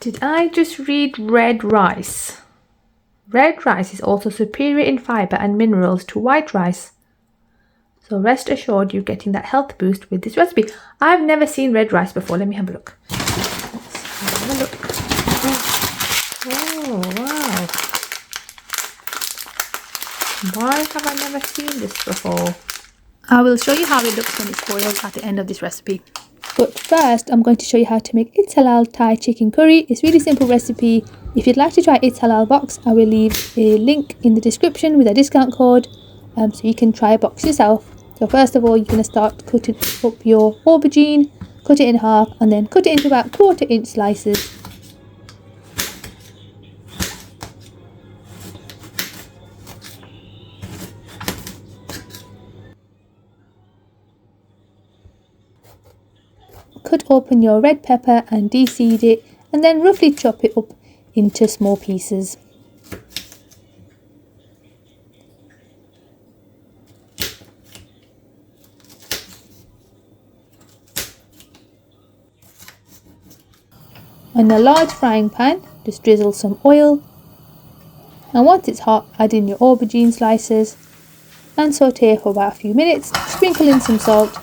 Did I just read red rice? Red rice is also superior in fibre and minerals to white rice. So rest assured you're getting that health boost with this recipe. I've never seen red rice before. Let me have a look. Let's have a look. Oh, wow. Why have I never seen this before? I will show you how it looks when it's boiled at the end of this recipe. But first, I'm going to show you how to make It's Halal Thai chicken curry. It's a really simple recipe. If you'd like to try It's Halal box, I will leave a link in the description with a discount code so you can try a box yourself. So first of all, you're going to start cutting up your aubergine, cut it in half and then cut it into about 1/4 inch slices. Cut open your red pepper and de-seed it and then roughly chop it up into small pieces. On a large frying pan, just drizzle some oil and once it's hot, add in your aubergine slices and saute for about a few minutes, sprinkle in some salt.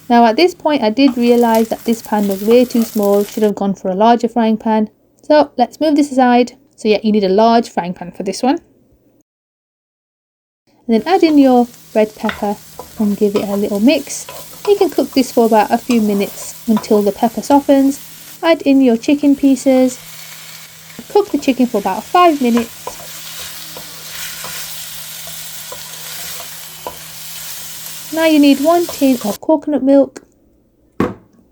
Now at this point I did realise that this pan was way too small, should have gone for a larger frying pan. So let's move this aside. So yeah, you need a large frying pan for this one. And then add in your red pepper and give it a little mix. You can cook this for about a few minutes until the pepper softens. Add in your chicken pieces. Cook the chicken for about 5 minutes. Now you need 1 tin of coconut milk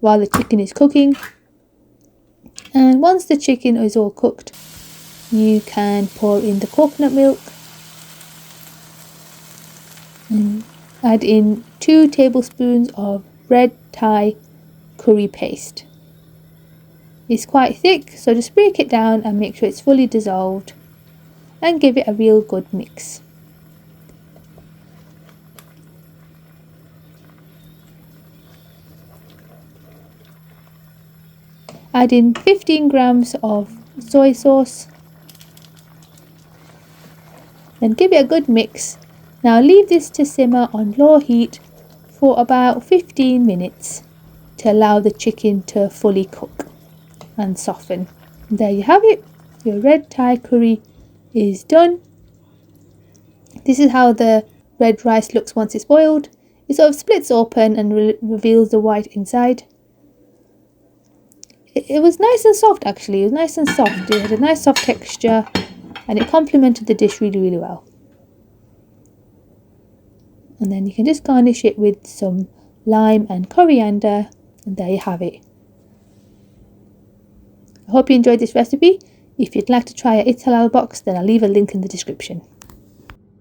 while the chicken is cooking. And once the chicken is all cooked, you can pour in the coconut milk and add in 2 tablespoons of red Thai curry paste. It's quite thick, so just break it down and make sure it's fully dissolved and give it a real good mix. Add in 15 grams of soy sauce. Then give it a good mix. Now leave this to simmer on low heat for about 15 minutes to allow the chicken to fully cook and soften. And there you have it. Your red Thai curry is done. This is how the red rice looks once it's boiled. It sort of splits open and reveals the white inside. It was nice and soft actually, it was nice and soft, it had a nice soft texture and it complemented the dish really, really well. And then you can just garnish it with some lime and coriander and there you have it. I hope you enjoyed this recipe. If you'd like to try a It's Halal box, then I'll leave a link in the description.